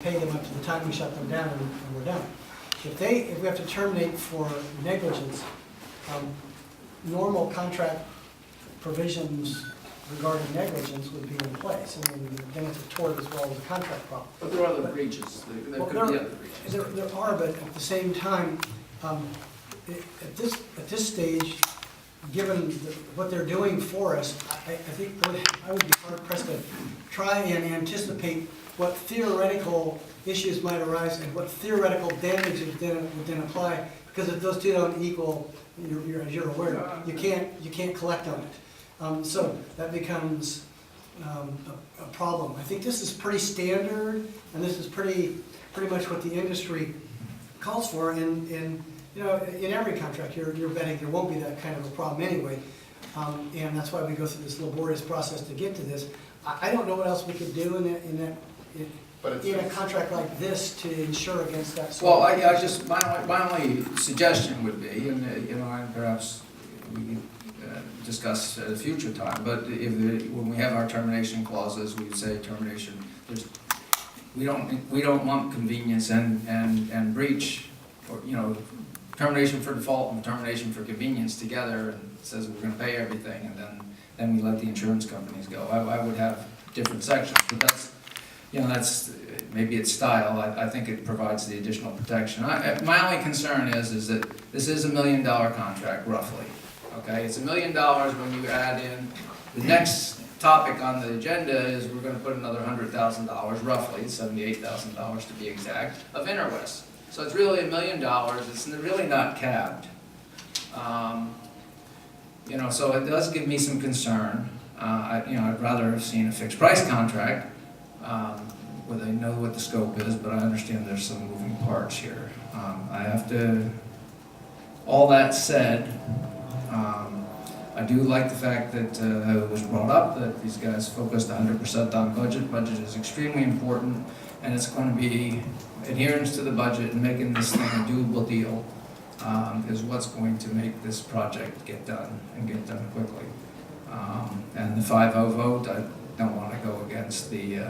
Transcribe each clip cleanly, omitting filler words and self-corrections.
pay them up to the time we shut them down, and we're done. If we have to terminate for negligence, normal contract provisions regarding negligence would be in place, and then it's a tort as well as a contract problem. But there are other breaches. There could be other breaches. There are, but at the same time, at this stage, given what they're doing for us, I think I would be hard pressed to try and anticipate what theoretical issues might arise and what theoretical damages would then apply, because if those two don't equal, as you're aware, you can't collect on it. So that becomes a problem. I think this is pretty standard, and this is pretty much what the industry calls for. And you know, in every contract, you're betting there won't be that kind of a problem anyway, and that's why we go through this laborious process to get to this. I don't know what else we could do in a contract like this to insure against that. Well, I just my only suggestion would be, and you know, and perhaps we can discuss at a future time. But when we have our termination clauses, we say termination. We don't want convenience and breach, or you know, termination for default and termination for convenience together, and says we're going to pay everything, and then we let the insurance companies go. I would have different sections, but that's, you know, that's maybe it's style. I think it provides the additional protection. My only concern is that this is $1 million contract roughly. Okay, it's $1 million when you add in the next topic on the agenda is we're going to put another $100,000 roughly, $78,000 to be exact, of interest. So it's really $1 million. It's really not capped. You know, so it does give me some concern. I'd rather have seen a fixed price contract where they know what the scope is, but I understand there's some moving parts here. All that said, I do like the fact that it was brought up that these guys focused 100% on budget. Budget is extremely important, and it's going to be adherence to the budget and making this thing a doable deal is what's going to make this project get done and get done quickly. And the 5-0 vote, I don't want to go against the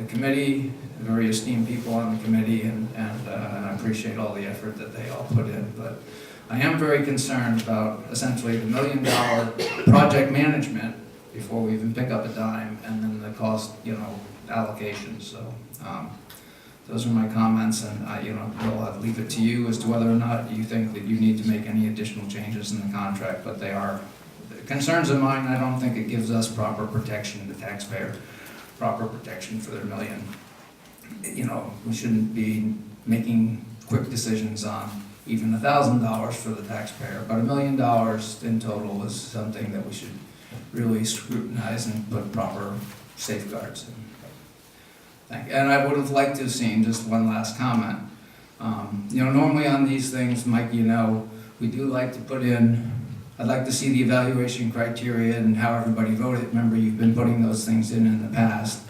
committee, the very esteemed people on the committee, and I appreciate all the effort that they all put in. But I am very concerned about essentially the $1 million project management before we even pick up a dime, and then the cost, you know, allocations. So those are my comments, and Bill, I'll leave it to you as to whether or not you think that you need to make any additional changes in the contract. But they are concerns of mine. I don't think it gives us proper protection, the taxpayer, proper protection for their $1 million. You know, we shouldn't be making quick decisions on even $1,000 for the taxpayer, but $1 million in total is something that we should really scrutinize and put proper safeguards in. And I would have liked to have seen just one last comment. Normally on these things, Mike, we do like to put in, I'd like to see the evaluation criteria and how everybody voted. Remember, you've been putting those things in the past,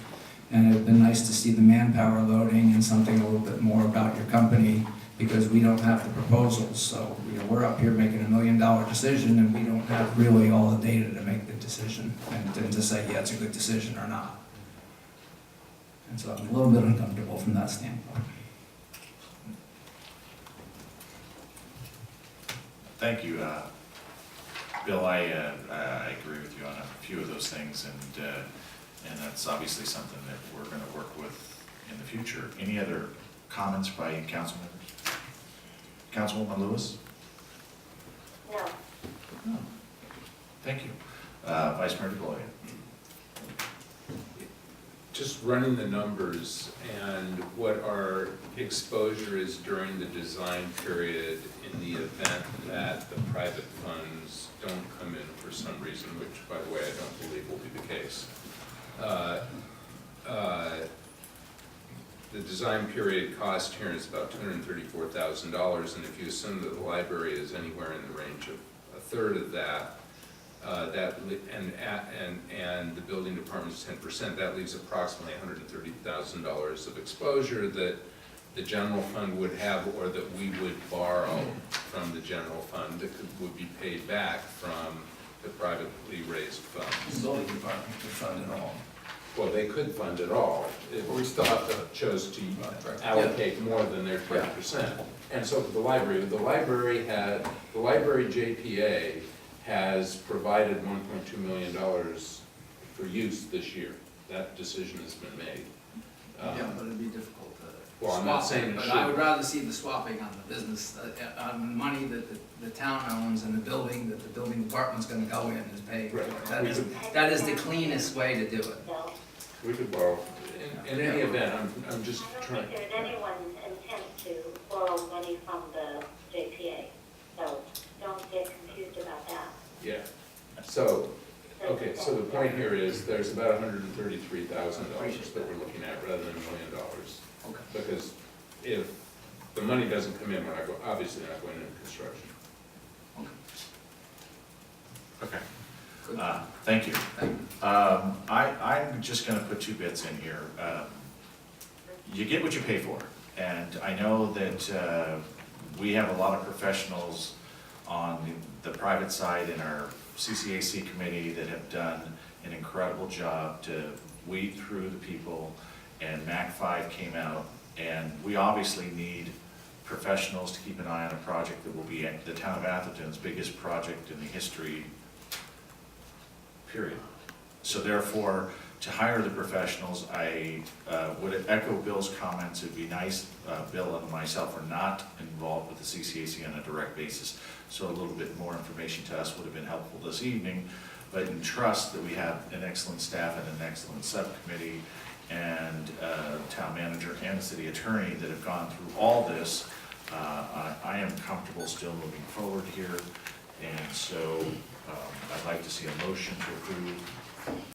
and it'd been nice to see the manpower loading and something a little bit more about your company, because we don't have the proposals. So we're up here making $1 million decision, and we don't have really all the data to make the decision and to say, yeah, it's a good decision or not. And so I'm a little bit uncomfortable from that standpoint. Thank you, Bill. I agree with you on a few of those things, and that's obviously something that we're going to work with in the future. Any other comments by council members? Councilwoman Lewis? No. No. Thank you. Vice Mayor DeGloria. Just running the numbers and what our exposure is during the design period in the event that the private funds don't come in for some reason, which, by the way, I don't believe will be the case. The design period cost here is about $234,000, and if you assume that the library is anywhere in the range of a third of that, and the building department is 10%, that leaves approximately $130,000 of exposure that the general fund would have, or that we would borrow from the general fund that would be paid back from the privately raised funds. The building department could fund it all. well, they could fund it all. If we still have to chose to allocate more than their 20%. And so for the library JPA has provided $1.2 million for use this year. That decision has been made. Yeah, but it'd be difficult to Well, I'm not swap saying it, it but should. I would rather see the swapping on the business, on the money that the town owns and the building that the building department's gonna go in is paid for. Right. That is the cleanest way to do it. Bill. We could borrow. In any event, I'm just I don't trying. think there's anyone's intent to borrow money from the JPA, so don't get confused about that. Yeah. So, okay, so the point here is there's about $133,000 that we're looking at rather than $1 million. Okay. Because if the money doesn't come in, we're not obviously not going into construction. Okay. Good. Thank you. Thank you. I'm just gonna put two bits in here. You get what you pay for, and I know that we have a lot of professionals on the private side in our CCAC committee that have done an incredible job to weed through the people, and MAC 5 came out, and we obviously need professionals to keep an eye on a project that will be the town of Atherton's biggest project in the history, period. So therefore, to hire the professionals, I would echo Bill's comments. It'd be nice, Bill and myself are not involved with the CCAC on a direct basis, so a little bit more information to us would have been helpful this evening, but in trust that we have an excellent staff and an excellent subcommittee and town manager and the city attorney that have gone through all this. I am comfortable still moving forward here, and so I'd like to see a motion to approve